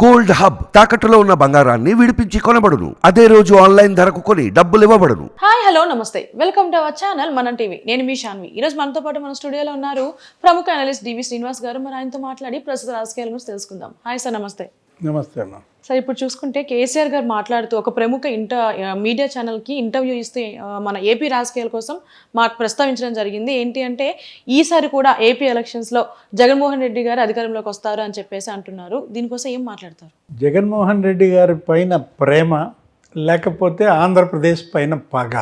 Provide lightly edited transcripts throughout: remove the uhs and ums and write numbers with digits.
Gold hub తాకట్టులో ఉన్న బంగారాన్ని విడిపించి కొనబడును. అదే రోజు ఆన్లైన్ ధరకు కొని డబ్బులు ఇవ్వబడును. హాయ్ హలో నమస్తే, వెల్కమ్ టు అవర్ ఛానల్ మనం టీవీ. నేను మీ శాన్వి. ఈరోజు మనతో పాటు మన స్టూడియోలో ఉన్నారు ప్రముఖ అనలిస్ట్ డివి శ్రీనివాస్ గారు. మరి ఆయనతో మాట్లాడి ప్రస్తుత రాజకీయాల గురించి తెలుసుకుందాం. హాయ్ సార్, నమస్తే. నమస్తే అన్న. సార్, ఇప్పుడు చూసుకుంటే కేసీఆర్ గారు మాట్లాడుతూ ఒక ప్రముఖ మీడియా ఛానల్కి ఇంటర్వ్యూ ఇస్తూ మన ఏపీ రాజకీయాల కోసం మాకు ప్రస్తావించడం జరిగింది. ఏంటి అంటే ఈసారి కూడా ఏపీ ఎలక్షన్స్లో జగన్మోహన్ రెడ్డి గారు అధికారంలోకి వస్తారు అని చెప్పేసి అంటున్నారు. దీనికోసం ఏం మాట్లాడతారు? జగన్మోహన్ రెడ్డి గారి పైన ప్రేమ లేకపోతే ఆంధ్రప్రదేశ్ పైన పగ.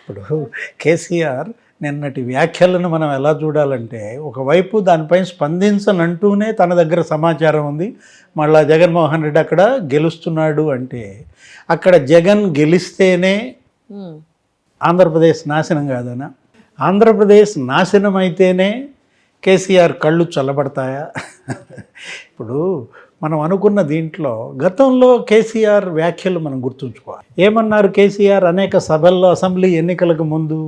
ఇప్పుడు కేసీఆర్ నిన్నటి వ్యాఖ్యలను మనం ఎలా చూడాలంటే, ఒకవైపు దానిపైన స్పందించనంటూనే తన దగ్గర సమాచారం ఉంది, మళ్ళా జగన్మోహన్ రెడ్డి అక్కడ గెలుస్తున్నాడు అంటే, అక్కడ జగన్ గెలిస్తేనే ఆంధ్రప్రదేశ్ నాశనం కాదనా? ఆంధ్రప్రదేశ్ నాశనం అయితేనే కేసీఆర్ కళ్ళు చల్లబడతాయా? ఇప్పుడు మనం అనుకున్న దీంట్లో గతంలో కేసీఆర్ వ్యాఖ్యలు మనం గుర్తుంచుకోవాలి. ఏమన్నారు కేసీఆర్ అనేక సభల్లో అసెంబ్లీ ఎన్నికలకు ముందు?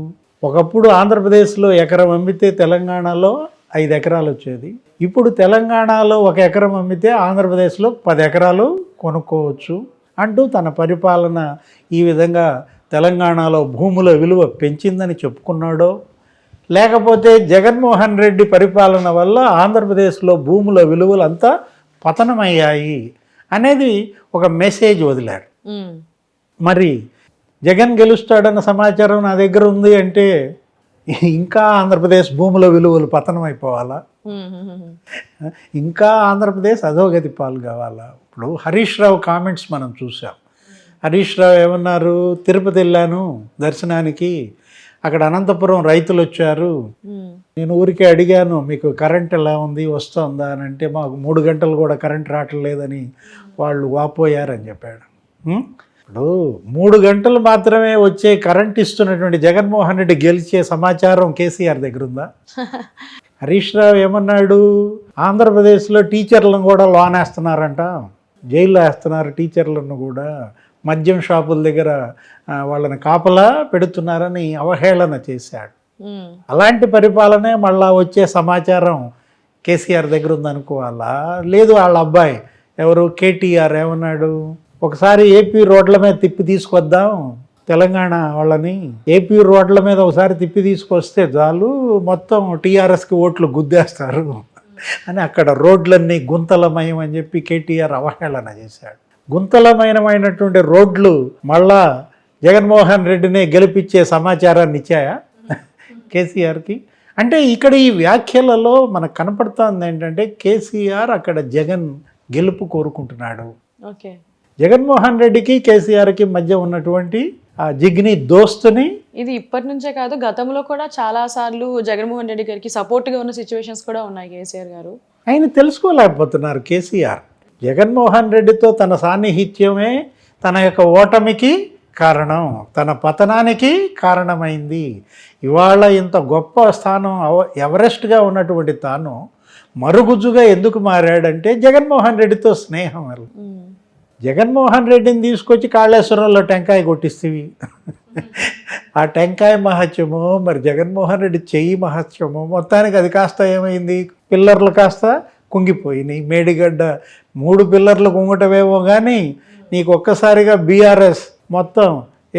ఒకప్పుడు ఆంధ్రప్రదేశ్లో ఎకరం అమ్మితే తెలంగాణలో 5 ఎకరాలు వచ్చేది. ఇప్పుడు తెలంగాణలో 1 ఎకరం అమ్మితే ఆంధ్రప్రదేశ్లో 10 ఎకరాలు కొనుక్కోవచ్చు అంటూ తన పరిపాలన ఈ విధంగా తెలంగాణలో భూముల విలువ పెంచిందని చెప్పుకున్నాడో, లేకపోతే జగన్మోహన్ రెడ్డి పరిపాలన వల్ల ఆంధ్రప్రదేశ్లో భూముల విలువలు అంతా పతనమయ్యాయి అనేది ఒక మెసేజ్ వదిలారు. మరి జగన్ గెలుస్తాడన్న సమాచారం నా దగ్గర ఉంది అంటే ఇంకా ఆంధ్రప్రదేశ్ భూముల విలువలు పతనం అయిపోవాలా? ఇంకా ఆంధ్రప్రదేశ్ అధోగతి పాలు కావాలా? ఇప్పుడు హరీష్ రావు కామెంట్స్ మనం చూసాం. హరీష్ రావు ఏమన్నారు? తిరుపతి వెళ్ళాను దర్శనానికి, అక్కడ అనంతపురం రైతులు వచ్చారు, నేను ఊరికే అడిగాను మీకు కరెంట్ ఎలా ఉంది, వస్తుందా అని అంటే, మాకు 3 గంటలు కూడా కరెంట్ రావట్లేదని వాళ్ళు వాపోయారని చెప్పాడు. ఇప్పుడు 3 గంటలు మాత్రమే వచ్చే కరెంట్ ఇస్తున్నటువంటి జగన్మోహన్ రెడ్డి గెలిచే సమాచారం కేసీఆర్ దగ్గర ఉందా? హరీష్ రావు ఏమన్నాడు? ఆంధ్రప్రదేశ్లో టీచర్లను కూడా లోన్ వేస్తున్నారంట, జైల్లో వేస్తున్నారు టీచర్లను కూడా, మద్యం షాపుల దగ్గర వాళ్ళని కాపలా పెడుతున్నారని అవహేళన చేశాడు. అలాంటి పరిపాలనే మళ్ళా వచ్చే సమాచారం కేసీఆర్ దగ్గర ఉందనుకోవాలా? లేదు, వాళ్ళ అబ్బాయి ఎవరు కేటీఆర్ ఏమన్నాడు? ఒకసారి ఏపీ రోడ్ల మీద తిప్పి తీసుకొద్దాం తెలంగాణ వాళ్ళని, ఏపీ రోడ్ల మీద ఒకసారి తిప్పి తీసుకొస్తే చాలు మొత్తం టీఆర్ఎస్కి ఓట్లు గుద్దేస్తారు అని అక్కడ రోడ్లన్నీ గుంతలమయం అని చెప్పి కేటీఆర్ అవహేళన చేశాడు. గుంతలమయమైనటువంటి రోడ్లు మళ్ళా జగన్మోహన్ రెడ్డిని గెలిపించే సమాచారాన్ని ఇచ్చాయా కేసీఆర్కి? అంటే ఇక్కడ ఈ వ్యాఖ్యలలో మనకు కనపడుతుంది ఏంటంటే, కేసీఆర్ అక్కడ జగన్ గెలుపు కోరుకుంటున్నాడు. ఓకే, జగన్మోహన్ రెడ్డికి కేసీఆర్కి మధ్య ఉన్నటువంటి ఆ జిగ్ని దోస్తుని ఇది ఇప్పటి నుంచే కాదు, గతంలో కూడా చాలా సార్లు జగన్మోహన్ రెడ్డి గారికి సపోర్ట్గా ఉన్న సిచ్యువేషన్స్ కూడా ఉన్నాయి. కేసీఆర్ గారు ఆయన తెలుసుకోలేకపోతున్నారు. కేసీఆర్ జగన్మోహన్ రెడ్డితో తన సాన్నిహిత్యమే తన యొక్క ఓటమికి కారణం, తన పతనానికి కారణమైంది. ఇవాళ ఇంత గొప్ప స్థానం ఎవరెస్ట్గా ఉన్నటువంటి తాను మరుగుజ్జుగా ఎందుకు మారాడంటే జగన్మోహన్ రెడ్డితో స్నేహం వల్ల. జగన్మోహన్ రెడ్డిని తీసుకొచ్చి కాళేశ్వరంలో టెంకాయ కొట్టిస్తేవి ఆ టెంకాయ మహత్యమో మరి జగన్మోహన్ రెడ్డి చెయ్యి మహత్యమో, మొత్తానికి అది కాస్త ఏమైంది, పిల్లర్లు కాస్త కుంగిపోయినాయి. మేడిగడ్డ 3 పిల్లర్లు కుంగటమేమో కానీ నీకు ఒక్కసారిగా బీఆర్ఎస్ మొత్తం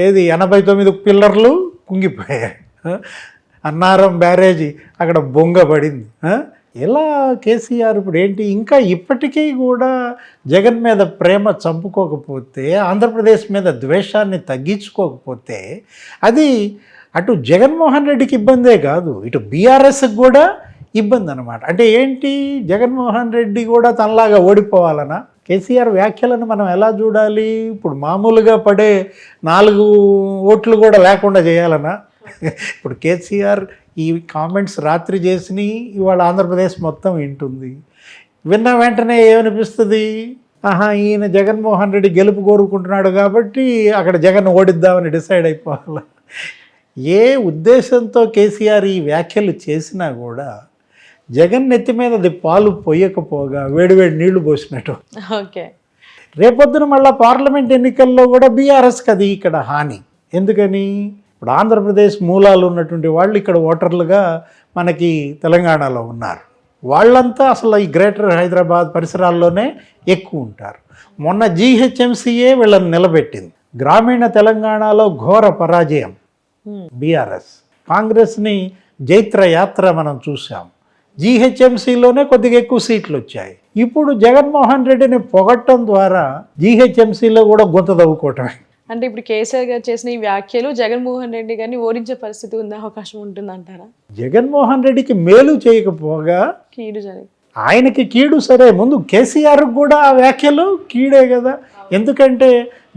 89 పిల్లర్లు కుంగిపోయాయి. అన్నారం బ్యారేజీ అక్కడ బొంగబడింది. ఇలా కేసీఆర్ ఇప్పుడు ఏంటి, ఇంకా ఇప్పటికీ కూడా జగన్ మీద ప్రేమ చంపుకోకపోతే, ఆంధ్రప్రదేశ్ మీద ద్వేషాన్ని తగ్గించుకోకపోతే అది అటు జగన్మోహన్ రెడ్డికి ఇబ్బందే కాదు, ఇటు బీఆర్ఎస్కి కూడా ఇబ్బంది అనమాట. అంటే ఏంటి, జగన్మోహన్ రెడ్డి కూడా తనలాగా ఓడిపోవాలనా? కేసీఆర్ వ్యాఖ్యలను మనం ఎలా చూడాలి? ఇప్పుడు మామూలుగా పడే 4 ఓట్లు కూడా లేకుండా చేయాలనా? ఇప్పుడు కేసీఆర్ ఈ కామెంట్స్ రాత్రి చేసి ఇవాళ ఆంధ్రప్రదేశ్ మొత్తం వింటుంది. విన్న వెంటనే ఏమనిపిస్తుంది, ఆహా ఈయన జగన్మోహన్ రెడ్డి గెలుపు కోరుకుంటున్నాడు కాబట్టి అక్కడ జగన్ ఓడిద్దామని డిసైడ్ అయిపోవాలి. ఏ ఉద్దేశంతో కేసీఆర్ ఈ వ్యాఖ్యలు చేసినా కూడా జగన్ నెత్తి మీద అది పాలు పొయ్యకపోగా వేడివేడి నీళ్లు పోసినట్టు. ఓకే, రేపొద్దున మళ్ళీ పార్లమెంట్ ఎన్నికల్లో కూడా బీఆర్ఎస్కి అది ఇక్కడ హాని. ఎందుకని, ఇప్పుడు ఆంధ్రప్రదేశ్ మూలాలు ఉన్నటువంటి వాళ్ళు ఇక్కడ ఓటర్లుగా మనకి తెలంగాణలో ఉన్నారు. వాళ్ళంతా అసలు ఈ గ్రేటర్ హైదరాబాద్ పరిసరాల్లోనే ఎక్కువ ఉంటారు. మొన్న జీహెచ్ఎంసీఏ వీళ్ళని నిలబెట్టింది. గ్రామీణ తెలంగాణలో ఘోర పరాజయం బీఆర్ఎస్. కాంగ్రెస్ని జైత్ర యాత్ర మనం చూసాం. జీహెచ్ఎంసీలోనే కొద్దిగా ఎక్కువ సీట్లు వచ్చాయి. ఇప్పుడు జగన్మోహన్ రెడ్డిని పొగట్టడం ద్వారా జీహెచ్ఎంసీలో కూడా గుంత తవ్వుకోవటమే. అంటే ఇప్పుడు కేసీఆర్ గారు చేసిన ఈ వ్యాఖ్యలు జగన్మోహన్ రెడ్డి గారిని ఓడించే పరిస్థితి ఉండే అవకాశం ఉంటుందంటారా? జగన్మోహన్ రెడ్డికి మేలు చేయకపోగా కీడు జరిగి ఆయనకి కీడు. సరే, ముందు కేసీఆర్కి కూడా ఆ వ్యాఖ్యలు కీడే కదా. ఎందుకంటే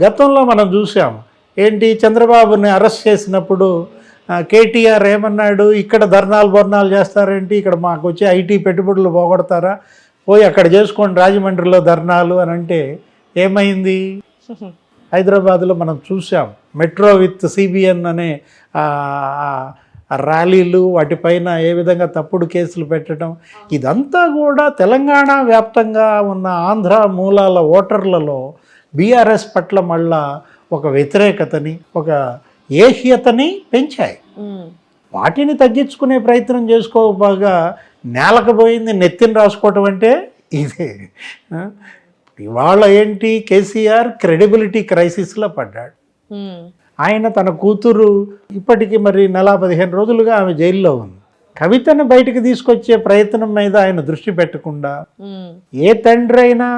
గతంలో మనం చూసాం ఏంటి, చంద్రబాబుని అరెస్ట్ చేసినప్పుడు కేటీఆర్ ఏమన్నాడు, ఇక్కడ బర్నాలు చేస్తారేంటి, ఇక్కడ మాకు వచ్చి ఐటీ పెట్టుబడులు పోగొడతారా, పోయి అక్కడ చేసుకోండి రాజమండ్రిలో ధర్నాలు అని అంటే ఏమైంది? హైదరాబాద్లో మనం చూసాం మెట్రో విత్ సిబిఎన్ అనే ర్యాలీలు, వాటిపైన ఏ విధంగా తప్పుడు కేసులు పెట్టడం, ఇదంతా కూడా తెలంగాణ వ్యాప్తంగా ఉన్న ఆంధ్ర మూలాల ఓటర్లలో బీఆర్ఎస్ పట్ల మళ్ళా ఒక వ్యతిరేకతని, ఒక ఏహ్యతని పెంచాయి. వాటిని తగ్గించుకునే ప్రయత్నం చేసుకోకపోగా నేలకపోయింది నెత్తిని రాసుకోవటం అంటే ఇదే. ఇవాళ ఏంటి, కేసీఆర్ క్రెడిబిలిటీ క్రైసిస్లో పడ్డాడు. ఆయన తన కూతురు ఇప్పటికీ మరి 15 రోజులుగా ఆమె జైల్లో ఉంది. కవితను బయటికి తీసుకొచ్చే ప్రయత్నం మీద ఆయన దృష్టి పెట్టకుండా, ఏ తండ్రి అయినా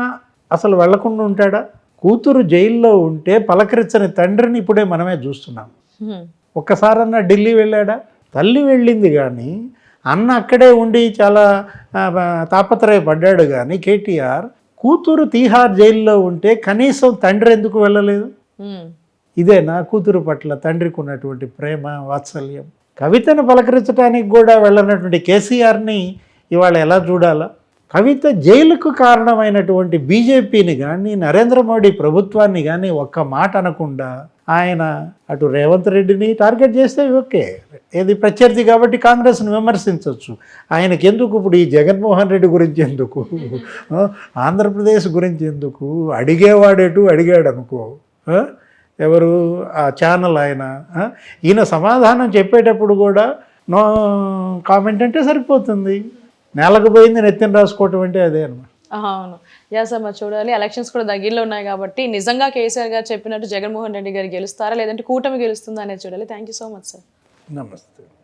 అసలు వెళ్లకుండా ఉంటాడా? కూతురు జైల్లో ఉంటే పలకరించని తండ్రిని ఇప్పుడే మనమే చూస్తున్నాం. ఒక్కసారన్నా ఢిల్లీ వెళ్ళాడా? తల్లి వెళ్ళింది కానీ అన్న అక్కడే ఉండి చాలా తాపత్రయపడ్డాడు. కానీ కేటీఆర్ కూతురు తీహార్ జైల్లో ఉంటే కనీసం తండ్రి ఎందుకు వెళ్ళలేదు? ఇదేనా కూతురు పట్ల తండ్రికి ఉన్నటువంటి ప్రేమ, వాత్సల్యం? కవితను పలకరించడానికి కూడా వెళ్ళనటువంటి కేసీఆర్ని ఇవాళ ఎలా చూడాలా? కవిత జైలుకు కారణమైనటువంటి బీజేపీని కానీ నరేంద్ర మోడీ ప్రభుత్వాన్ని కానీ ఒక్క మాట అనకుండా ఆయన అటు రేవంత్ రెడ్డిని టార్గెట్ చేస్తే ఓకే, ఏది ప్రత్యర్థి కాబట్టి కాంగ్రెస్ను విమర్శించవచ్చు. ఆయనకి ఎందుకు ఇప్పుడు ఈ జగన్మోహన్ రెడ్డి గురించి ఎందుకు, ఆంధ్రప్రదేశ్ గురించి ఎందుకు? అడిగేవాడేటు అడిగాడు అనుకో, ఎవరు ఆ ఛానల్ ఆయన, ఈయన సమాధానం చెప్పేటప్పుడు కూడా నో కామెంట్ అంటే సరిపోతుంది. నేలకు పోయింది నెత్తిన రాసుకోవటం అంటే అదే అనమాట. అవును. సార్, మరి చూడాలి, ఎలక్షన్స్ కూడా దగ్గరలో ఉన్నాయి కాబట్టి నిజంగా కేసీఆర్ గారు చెప్పినట్టు జగన్మోహన్ రెడ్డి గారు గెలుస్తారా లేదంటే కూటమి గెలుస్తుందా అనేది చూడాలి. Thank you so much sir. నమస్తే.